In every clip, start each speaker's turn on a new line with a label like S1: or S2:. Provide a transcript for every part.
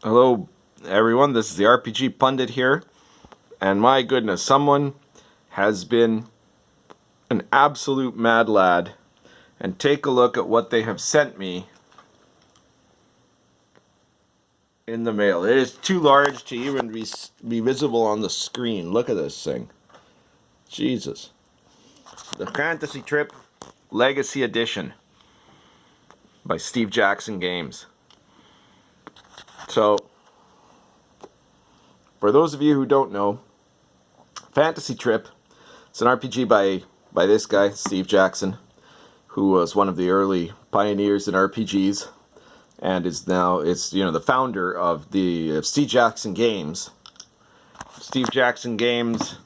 S1: Hello everyone, this is the RPG Pundit here, and my goodness, someone has been an absolute mad lad, and take a look at what they have sent me in the mail. It is too large to even be visible on the screen. Look at this thing. Jesus. The Fantasy Trip Legacy Edition by Steve Jackson Games. So, for those of you who don't know, Fantasy Trip, it's an RPG by this guy, Steve Jackson, who was one of the early pioneers in RPGs, and is now the founder of the Steve Jackson Games. Steve Jackson Games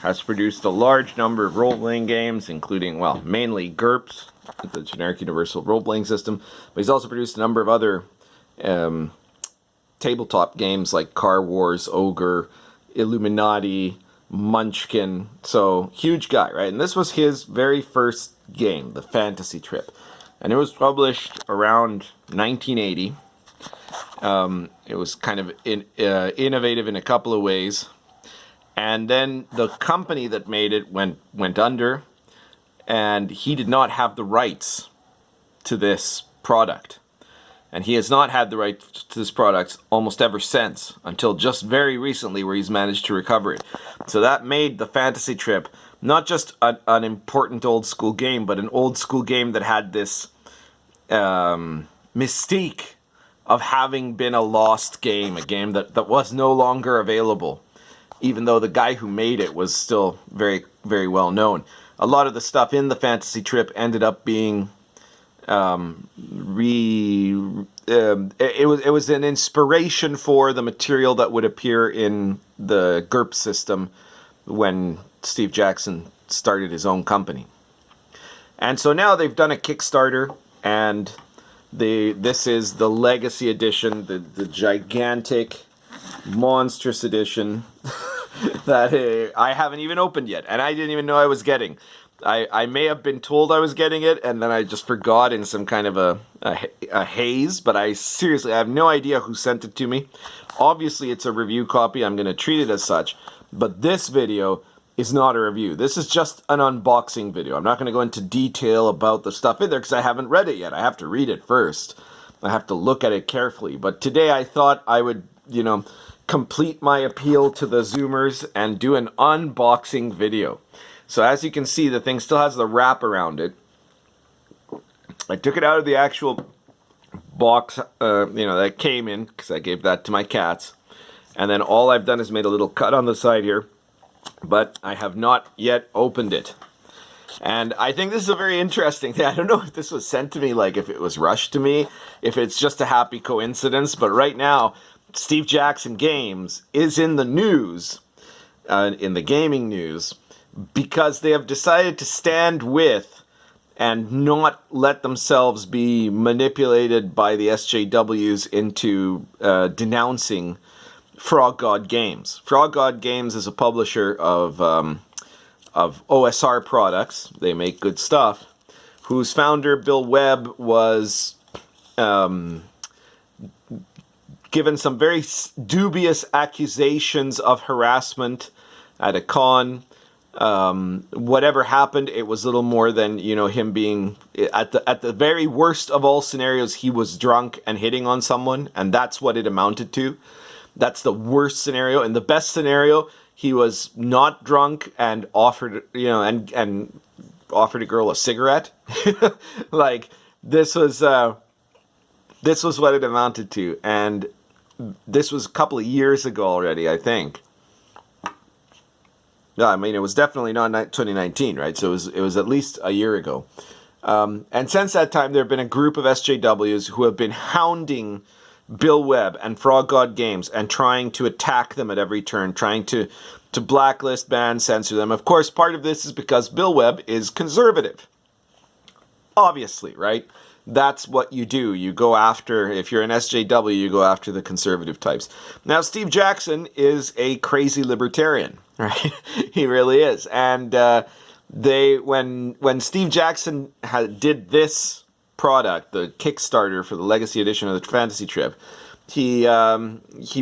S1: has produced a large number of role-playing games, including, well, mainly GURPS, the generic universal role-playing system, but he's also produced a number of other tabletop games like Car Wars, Ogre, Illuminati, Munchkin. So, huge guy, right? And this was his very first game, the Fantasy Trip. And it was published around 1980. It was kind of innovative in a couple of ways. And then the company that made it went under, and he did not have the rights to this product. And he has not had the rights to this product almost ever since, until just very recently where he's managed to recover it. So that made the Fantasy Trip not just an important old school game, but an old school game that had this mystique of having been a lost game, a game that was no longer available, even though the guy who made it was still very, very well known. A lot of the stuff in the Fantasy Trip ended up being it was an inspiration for the material that would appear in the GURPS system when Steve Jackson started his own company. And so now they've done a Kickstarter, and this is the Legacy Edition, the gigantic, monstrous edition that I haven't even opened yet, and I didn't even know I was getting. I may have been told I was getting it, and then I just forgot in some kind of a haze, but I have no idea who sent it to me. Obviously, it's a review copy. I'm going to treat it as such, but this video is not a review. This is just an unboxing video. I'm not going to go into detail about the stuff in there because I haven't read it yet. I have to read it first. I have to look at it carefully. But today I thought I would, complete my appeal to the Zoomers and do an unboxing video. So as you can see, the thing still has the wrap around it. I took it out of the actual box, that it came in, because I gave that to my cats. And then all I've done is made a little cut on the side here, but I have not yet opened it. And I think this is a very interesting thing. I don't know if this was sent to me, like if it was rushed to me, if it's just a happy coincidence, but right now, Steve Jackson Games is in the news, in the gaming news, because they have decided to stand with and not let themselves be manipulated by the SJWs into denouncing Frog God Games. Frog God Games is a publisher of OSR products. They make good stuff. Whose founder, Bill Webb, was given some very dubious accusations of harassment at a con. Whatever happened, it was little more than, him being, at the very worst of all scenarios, he was drunk and hitting on someone, and that's what it amounted to. That's the worst scenario. In the best scenario, he was not drunk and offered, and offered a girl a cigarette. Like, this was what it amounted to, and this was a couple of years ago already, I think. No, I mean, it was definitely not 2019, right? So it was at least a year ago. And since that time, there have been a group of SJWs who have been hounding Bill Webb and Frog God Games and trying to attack them at every turn, trying to blacklist, ban, censor them. Of course, part of this is because Bill Webb is conservative. Obviously, right? That's what you do. You go after, if you're an SJW, you go after the conservative types. Now, Steve Jackson is a crazy libertarian, right? He really is. And when Steve Jackson did this product, the Kickstarter for the Legacy Edition of the Fantasy Trip, he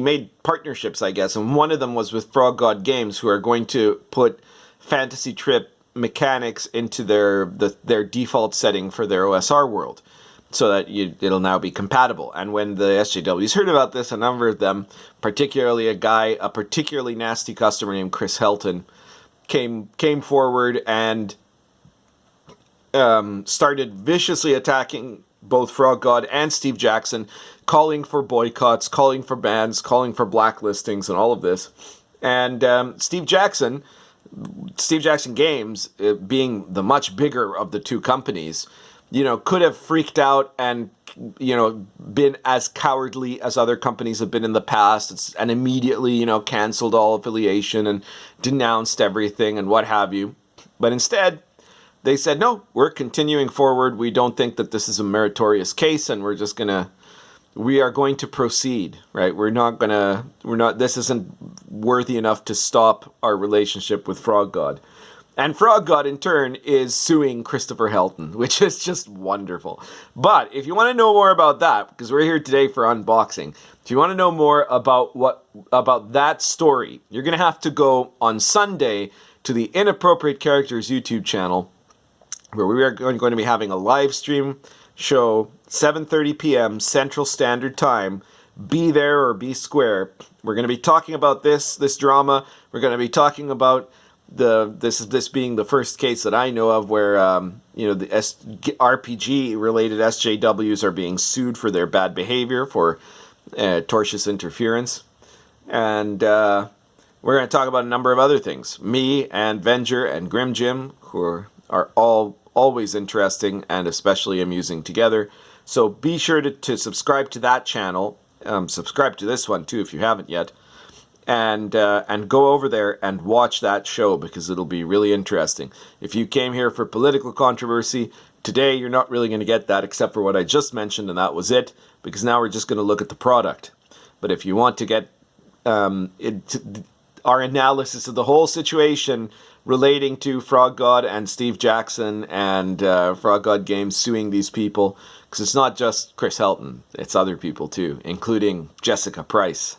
S1: made partnerships, I guess, and one of them was with Frog God Games, who are going to put Fantasy Trip mechanics into their default setting for their OSR world, so that it'll now be compatible. And when the SJWs heard about this, a number of them, particularly a particularly nasty customer named Chris Helton, came forward and started viciously attacking both Frog God and Steve Jackson, calling for boycotts, calling for bans, calling for blacklistings, and all of this. And Steve Jackson Games, being the much bigger of the two companies, could have freaked out and, been as cowardly as other companies have been in the past, and immediately, canceled all affiliation and denounced everything and what have you. But instead, they said, no, we're continuing forward. We don't think that this is a meritorious case, and we are going to proceed, right? This isn't worthy enough to stop our relationship with Frog God. And Frog God, in turn, is suing Christopher Helton, which is just wonderful. But if you want to know more about that, because we're here today for unboxing, if you want to know more about that story, you're going to have to go on Sunday to the Inappropriate Characters YouTube channel, where we are going to be having a live stream show, 7:30 p.m. Central Standard Time. Be there or be square. We're going to be talking about this drama. We're going to be talking about this being the first case that I know of where the RPG related SJWs are being sued for their bad behavior, for tortious interference, and we're going to talk about a number of other things. Me and Venger and Grim Jim, who are always interesting and especially amusing together. So be sure to subscribe to that channel. Subscribe to this one too if you haven't yet. And go over there and watch that show, because it'll be really interesting. If you came here for political controversy, today you're not really going to get that, except for what I just mentioned, and that was it, because now we're just going to look at the product. But if you want to get our analysis of the whole situation relating to Frog God and Steve Jackson and Frog God Games suing these people, because it's not just Chris Helton, it's other people too, including Jessica Price.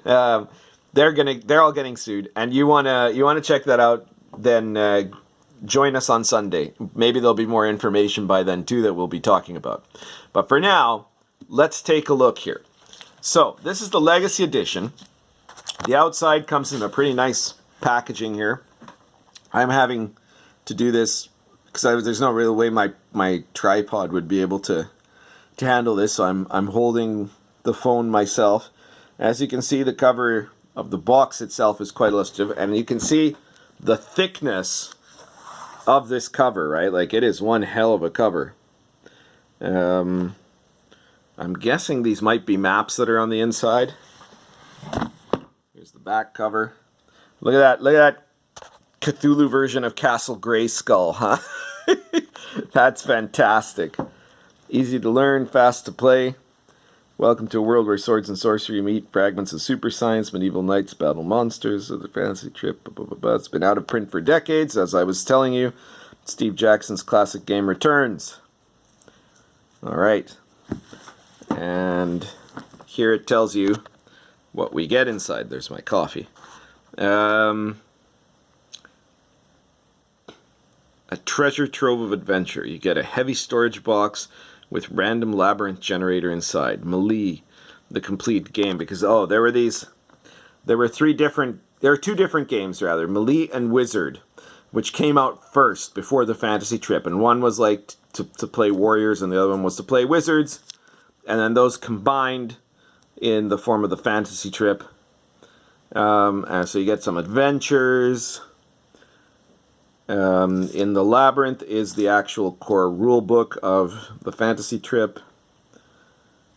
S1: They're all getting sued, and you wanna check that out, then join us on Sunday. Maybe there'll be more information by then too that we'll be talking about. But for now, let's take a look here. So this is the Legacy Edition. The outside comes in a pretty nice packaging here. I'm having to do this because there's no real way my tripod would be able to handle this, so I'm holding the phone myself. As you can see, the cover of the box itself is quite illustrative, and you can see the thickness of this cover, right? Like, it is one hell of a cover. I'm guessing these might be maps that are on the inside. Here's the back cover. Look at that Cthulhu version of Castle Grayskull, huh? That's fantastic. Easy to learn, fast to play. Welcome to a world where swords and sorcery meet, fragments of super science, medieval knights battle monsters of the fantasy trip. Blah, blah, blah, blah. It's been out of print for decades. As I was telling you, Steve Jackson's classic game returns. Alright. And here it tells you what we get inside. There's my coffee. A treasure trove of adventure. You get a heavy storage box with random labyrinth generator inside. Mewe, the complete game, because there were two different games rather, Mewe and Wizard, which came out first before the Fantasy Trip, and one was like to play warriors and the other one was to play wizards, and then those combined in the form of the Fantasy Trip. And so you get some adventures. In the Labyrinth is the actual core rulebook of the Fantasy Trip.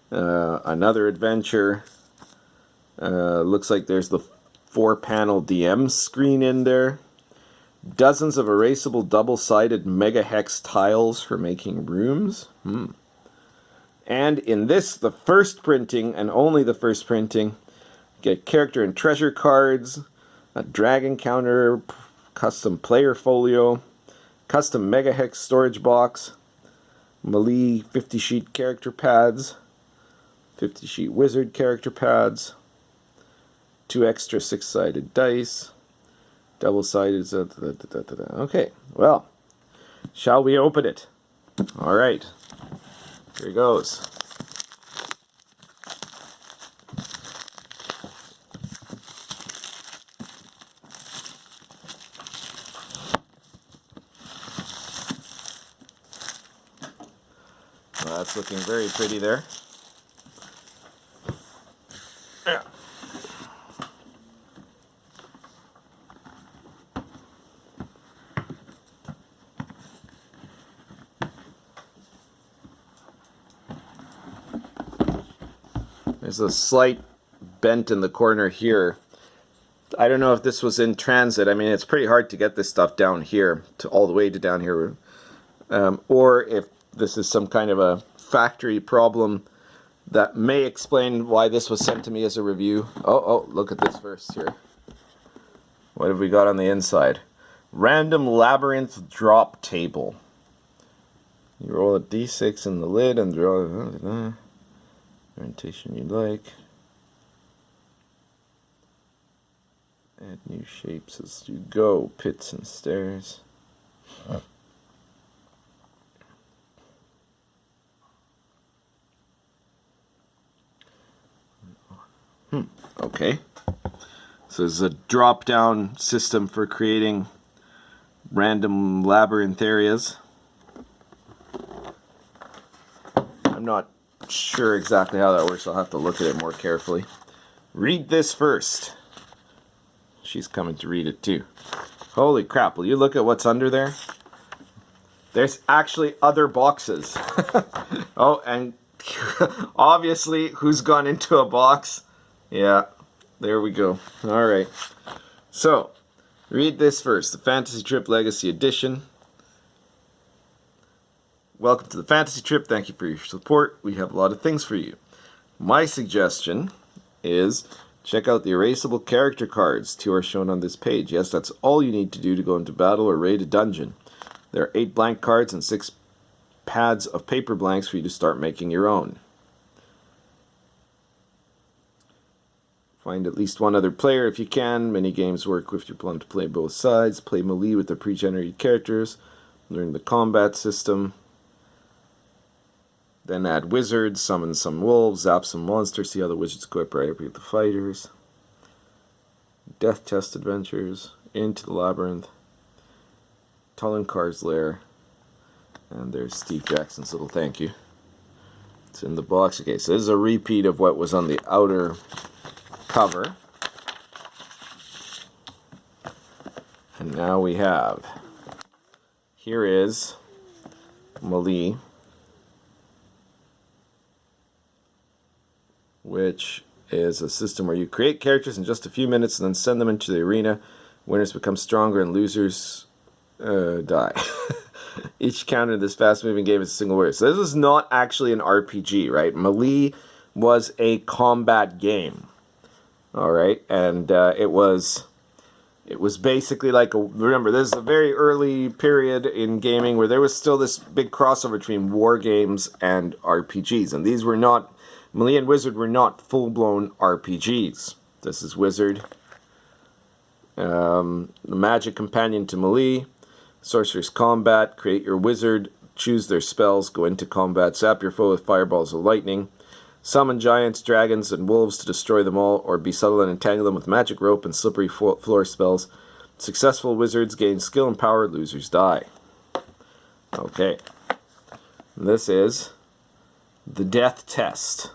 S1: Another adventure. Looks like there's the 4-panel DM screen in there. Dozens of erasable double-sided mega hex tiles for making rooms. And in this, the first printing, and only the first printing, get character and treasure cards, a dragon counter, custom player folio, custom mega hex storage box, Mewe 50 sheet character pads, 50 sheet wizard character pads, 2 extra 6-sided dice, double-sided. Okay, well, shall we open it? All right, here goes. Well, that's looking very pretty there. Yeah. There's a slight bent in the corner here. I don't know if this was in transit. I mean, it's pretty hard to get this stuff down here, to all the way to down here. Or if this is some kind of a factory problem that may explain why this was sent to me as a review. Oh, look at this first here. What have we got on the inside? Random Labyrinth drop table. You roll a d6 in the lid and draw the orientation you like. Add new shapes as you go. Pits and stairs. Okay. So there's a drop-down system for creating random labyrinth areas. I'm not sure exactly how that works. I'll have to look at it more carefully. Read this first. She's coming to read it too. Holy crap, will you look at what's under there? There's actually other boxes. Oh, and obviously, who's gone into a box? Yeah, there we go. Alright. So, read this first. The Fantasy Trip Legacy Edition. Welcome to the Fantasy Trip. Thank you for your support. We have a lot of things for you. My suggestion is check out the erasable character cards. 2 are shown on this page. Yes, that's all you need to do to go into battle or raid a dungeon. There are 8 blank cards and 6 pads of paper blanks for you to start making your own. Find at least one other player if you can. Many games work if you plan to play both sides. Play Mewe with the pre-generated characters. Learn the combat system. Then add wizards, summon some wolves, zap some monsters, see how the wizards equip right up with the fighters. Death Test Adventures, Into the Labyrinth, Tullenkar's Lair, and there's Steve Jackson's little thank you. It's in the box. Okay, so this is a repeat of what was on the outer cover. And now we have, here is Mewe, which is a system where you create characters in just a few minutes and then send them into the arena. Winners become stronger and losers die. Each counter in this fast-moving game is a single word. So this is not actually an RPG, right? Mewe was a combat game. Alright, and it was basically like remember, this is a very early period in gaming where there was still this big crossover between war games and RPGs, and these were not, Mewe and Wizard were not full-blown RPGs. This is Wizard. The Magic Companion to Mewe. Sorcerer's Combat. Create your wizard. Choose their spells. Go into combat. Zap your foe with fireballs of lightning. Summon giants, dragons, and wolves to destroy them all, or be subtle and entangle them with magic rope and slippery floor spells. Successful wizards gain skill and power. Losers die. Okay. This is the Death Test.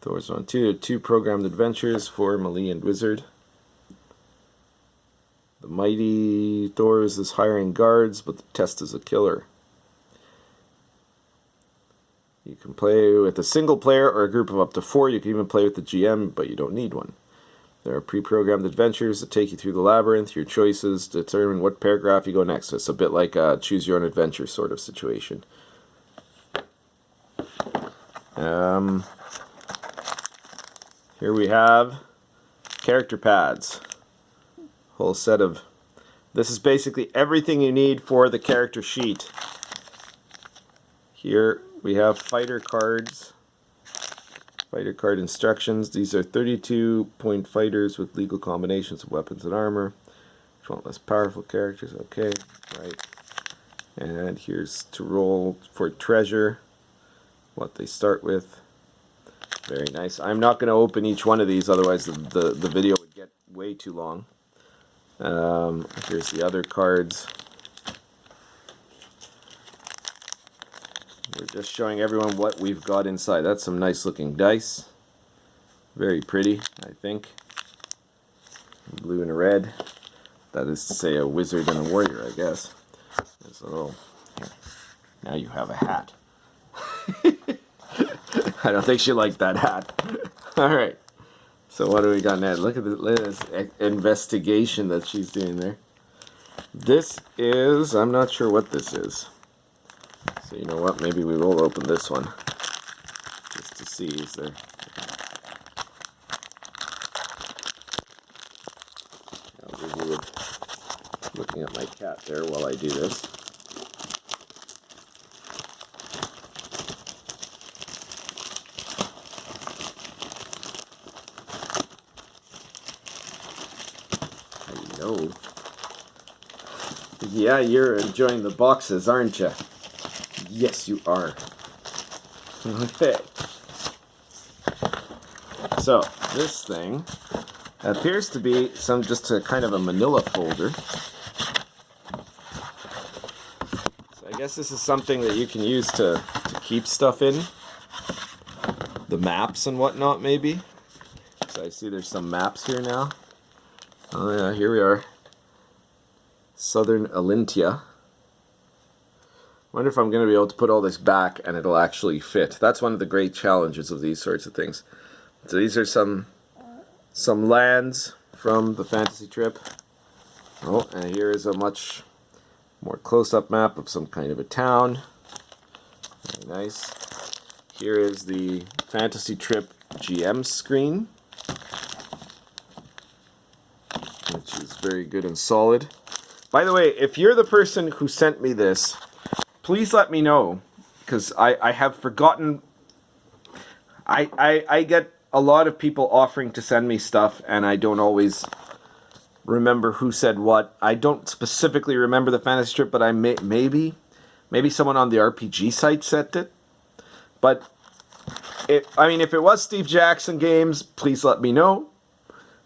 S1: Thor's on 2 programmed adventures for Mewe and Wizard. The mighty Thor is hiring guards, but the test is a killer. You can play with a single player or a group of up to 4. You can even play with the GM, but you don't need one. There are pre-programmed adventures that take you through the labyrinth. Your choices determine what paragraph you go next. So it's a bit like a choose-your-own-adventure sort of situation. Here we have character pads. Whole set of... This is basically everything you need for the character sheet. Here we have fighter cards. Fighter card instructions. These are 32-point fighters with legal combinations of weapons and armor. If you want less powerful characters, okay, right. And here's to roll for treasure, what they start with. Very nice. I'm not going to open each one of these, otherwise the video would get way too long. Here's the other cards. We're just showing everyone what we've got inside. That's some nice looking dice. Very pretty, I think. Blue and red. That is to say a wizard and a warrior, I guess. There's a little... Here. Now you have a hat. I don't think she liked that hat. Alright. So what do we got now? Look at this investigation that she's doing there. This is... I'm not sure what this is. So you know what? Maybe we will open this one. Just to see, is there... I'll be weird looking at my cat there while I do this. Hello. Yeah, you're enjoying the boxes, aren't you? Yes, you are. Okay. So, this thing appears to be just a kind of a manila folder. So I guess this is something that you can use to keep stuff in. The maps and whatnot, maybe. So I see there's some maps here now. Oh yeah, here we are. Southern Alintia. Wonder if I'm going to be able to put all this back and it'll actually fit. That's one of the great challenges of these sorts of things. So these are some lands from the fantasy trip. Oh, and here is a much more close-up map of some kind of a town. Very nice. Here is the fantasy trip GM screen, which is very good and solid. By the way, if you're the person who sent me this, please let me know, because I have forgotten. I get a lot of people offering to send me stuff, and I don't always remember who said what. I don't specifically remember the fantasy trip, but maybe someone on the RPG site sent it. But if it was Steve Jackson Games, please let me know,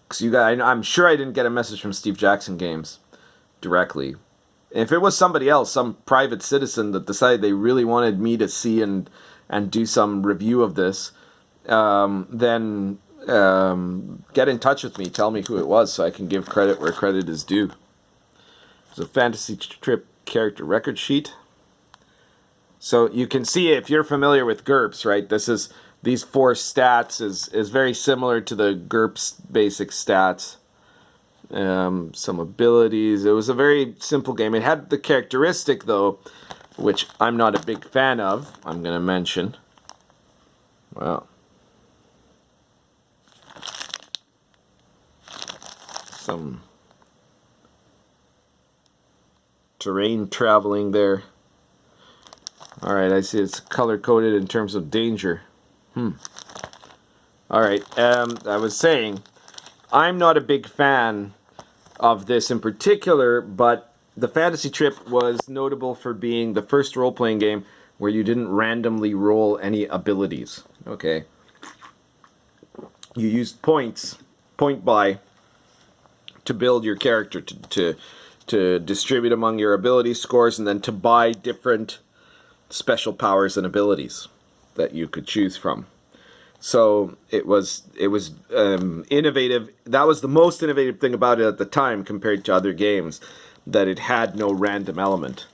S1: because I'm sure I didn't get a message from Steve Jackson Games directly. If it was somebody else, some private citizen that decided they really wanted me to see and do some review of this, then get in touch with me. Tell me who it was so I can give credit where credit is due. It's a fantasy trip character record sheet. So you can see, if you're familiar with GURPS, right? These 4 stats is very similar to the GURPS basic stats. Some abilities. It was a very simple game. It had the characteristic, though, which I'm not a big fan of, I'm going to mention. Well, some terrain traveling there. Alright, I see it's color-coded in terms of danger. Alright, I was saying, I'm not a big fan of this in particular, but the Fantasy Trip was notable for being the first role-playing game where you didn't randomly roll any abilities. Okay. You used point buy, to build your character, to distribute among your ability scores, and then to buy different special powers and abilities that you could choose from. So it was innovative. That was the most innovative thing about it at the time compared to other games, that it had no random element.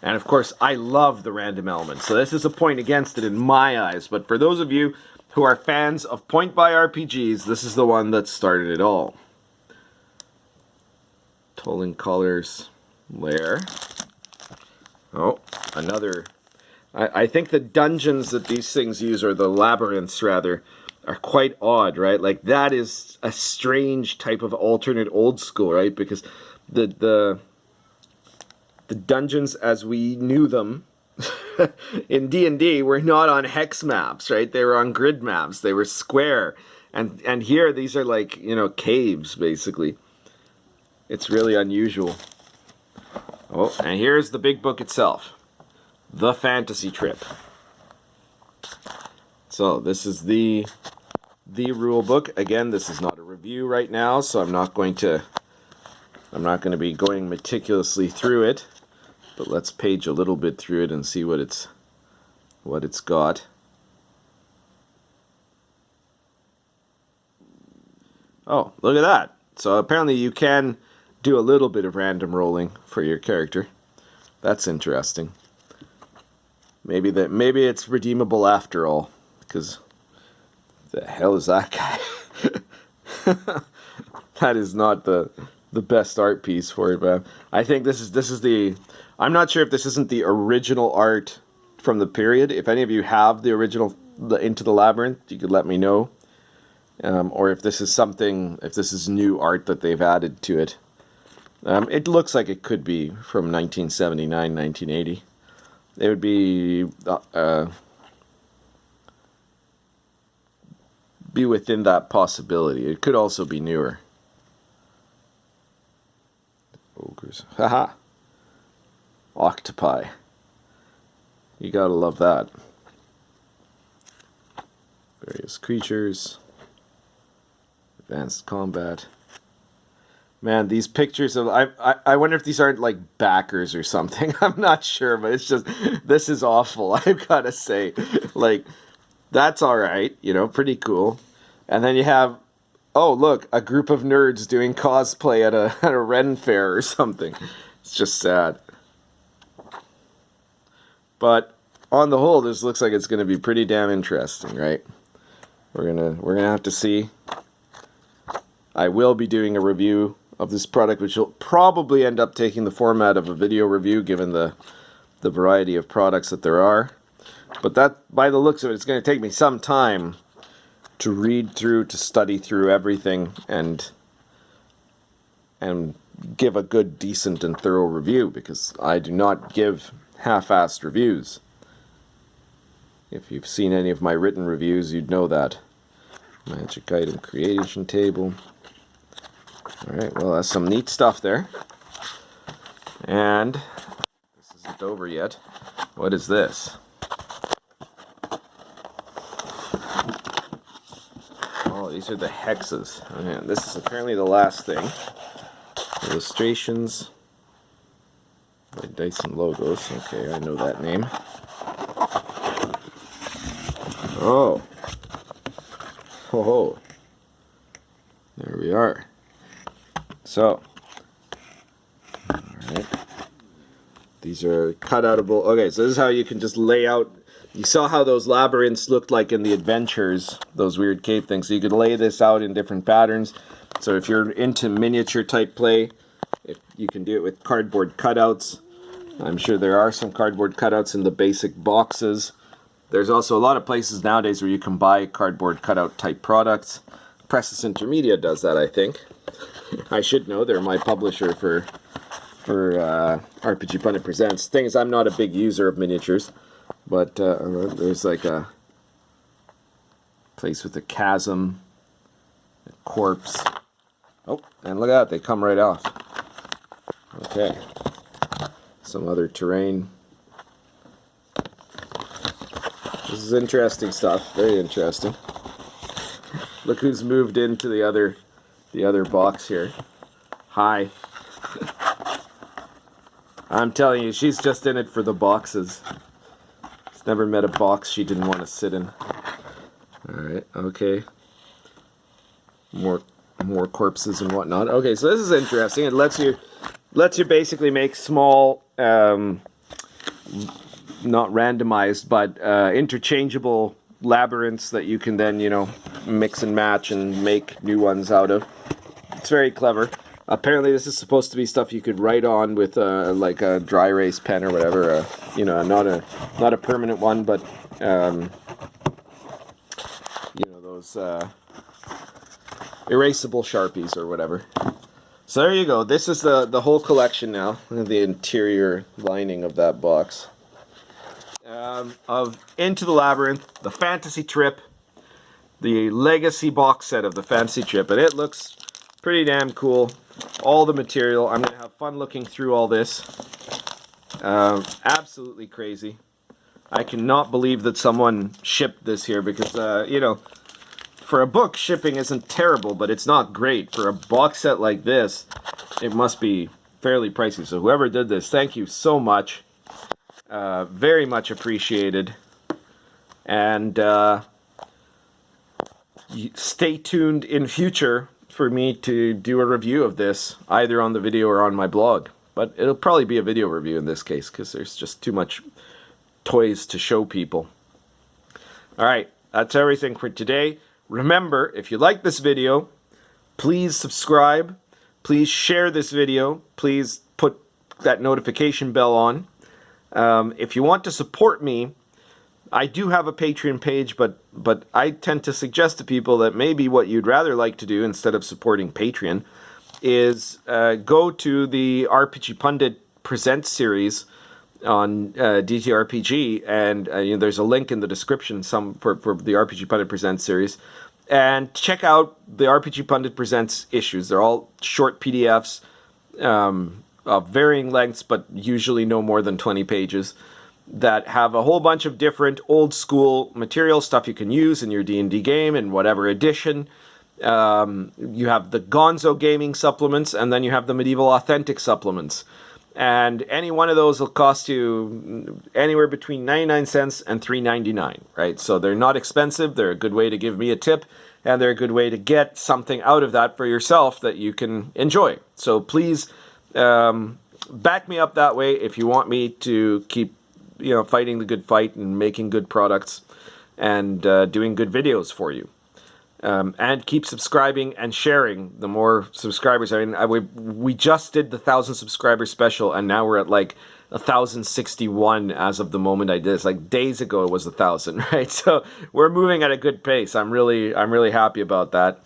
S1: And of course, I love the random element. So this is a point against it in my eyes. But for those of you who are fans of point-buy RPGs, this is the one that started it all. Tolling Colors Lair. Oh, another... I think the dungeons that these things use, or the labyrinths rather, are quite odd, right? Like, that is a strange type of alternate old school, right? Because the dungeons as we knew them in D&D, we're not on hex maps, right? They were on grid maps. They were square. And here, these are like, you know, caves, basically. It's really unusual. Oh, and here's the big book itself. The Fantasy Trip. So, this is the rule book. Again, this is not a review right now, so I'm not going to be going meticulously through it. But let's page a little bit through it and see what it's got. Oh, look at that. So apparently you can do a little bit of random rolling for your character. That's interesting. Maybe it's redeemable after all, because the hell is that guy? That is not the best art piece for it, but I think this is the... I'm not sure if this isn't the original art from the period. If any of you have the original Into the Labyrinth, you could let me know. Or if this is new art that they've added to it. It looks like it could be from 1979, 1980. It would be within that possibility. It could also be newer. Ogres. Haha. Octopi. You gotta love that. Various creatures. Advanced combat. Man, these pictures of... I wonder if these aren't like backers or something. I'm not sure, but it's just... This is awful, I've gotta say. Like, that's alright, you know, pretty cool. And then you have... Oh, look, a group of nerds doing cosplay at a Ren fair or something. It's just sad. But on the whole, this looks like it's going to be pretty damn interesting, right? We're gonna have to see. I will be doing a review of this product, which will probably end up taking the format of a video review, given the variety of products that there are. But that, by the looks of it, it's going to take me some time to read through, to study through everything, and give a good, decent, and thorough review, because I do not give half-assed reviews. If you've seen any of my written reviews, you'd know that. Magic item creation table. Alright, well, that's some neat stuff there. And this isn't over yet. What is this? Oh, these are the hexes. Oh, yeah, this is apparently the last thing. Illustrations by Dyson Logos. Okay, I know that name. Oh. Ho ho. There we are. So. Alright. These are cut-outable. Okay, so this is how you can just lay out. You saw how those labyrinths looked like in the adventures, those weird cave things. So you could lay this out in different patterns. So if you're into miniature type play, if you can do it with cardboard cutouts. I'm sure there are some cardboard cutouts in the basic boxes. There's also a lot of places nowadays where you can buy cardboard cutout type products. Presses Intermedia does that, I think. I should know, they're my publisher for RPG Pundit Presents. Thing is, I'm not a big user of miniatures, but there's like a place with a chasm, a corpse. Oh, and look at that, they come right off. Okay. Some other terrain. This is interesting stuff, very interesting. Look who's moved into the other box here. Hi. I'm telling you, she's just in it for the boxes. She's never met a box she didn't want to sit in. Alright, okay. More corpses and whatnot. Okay, so this is interesting. It lets you basically make small, not randomized, but interchangeable labyrinths that you can then, you know, mix and match and make new ones out of. It's very clever. Apparently this is supposed to be stuff you could write on with like a dry erase pen or whatever. You know, not a permanent one, but you know, those erasable Sharpies or whatever. So there you go. This is the whole collection now. The interior lining of that box. of Into the Labyrinth, the Fantasy Trip, the Legacy box set of the Fantasy Trip, and it looks pretty damn cool. All the material. I'm going to have fun looking through all this. Absolutely crazy. I cannot believe that someone shipped this here because, you know, for a book, shipping isn't terrible, but it's not great. For a box set like this, it must be fairly pricey. So whoever did this, thank you so much. Very much appreciated. And stay tuned in future for me to do a review of this, either on the video or on my blog. But it'll probably be a video review in this case, because there's just too much toys to show people. Alright, that's everything for today. Remember, if you like this video, please subscribe. Please share this video. Please put that notification bell on. If you want to support me, I do have a Patreon page, but I tend to suggest to people that maybe what you'd rather like to do instead of supporting Patreon is go to the RPG Pundit Presents series on DTRPG, and you know, there's a link in the description for the RPG Pundit Presents series, and check out the RPG Pundit Presents issues. They're all short PDFs of varying lengths, but usually no more than 20 pages, that have a whole bunch of different old school material, stuff you can use in your D&D game in whatever edition. You have the Gonzo Gaming supplements, and then you have the Medieval Authentic supplements. And any one of those will cost you anywhere between 99 cents and $3.99, right? So they're not expensive, they're a good way to give me a tip, and they're a good way to get something out of that for yourself that you can enjoy. So please back me up that way if you want me to keep, you know, fighting the good fight and making good products and doing good videos for you. And keep subscribing and sharing. The more subscribers, I mean, we just did the 1,000 subscriber special, and now we're at like 1,061 as of the moment I did this. Like days ago, it was 1,000, right? So we're moving at a good pace. I'm really happy about that.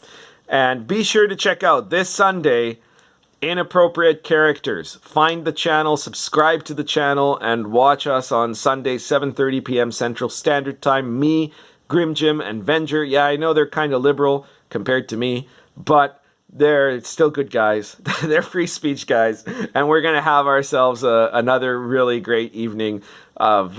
S1: And be sure to check out this Sunday, Inappropriate Characters. Find the channel, subscribe to the channel, and watch us on Sunday, 7:30 p.m. Central Standard Time. Me, Grim Jim, and Venger. Yeah, I know they're kind of liberal compared to me, but they're still good guys. They're free speech guys, and we're gonna have ourselves another really great evening of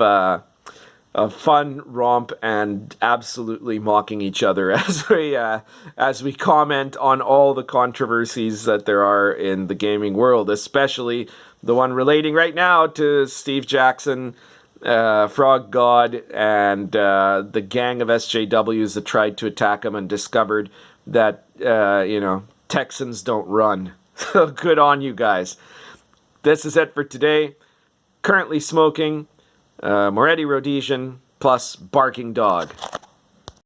S1: fun, romp, and absolutely mocking each other as we comment on all the controversies that there are in the gaming world, especially the one relating right now to Steve Jackson, Frog God, and the gang of SJWs that tried to attack him and discovered that, you know, Texans don't run. So good on you guys. This is it for today. Currently smoking Moretti Rhodesian plus Barking Dog.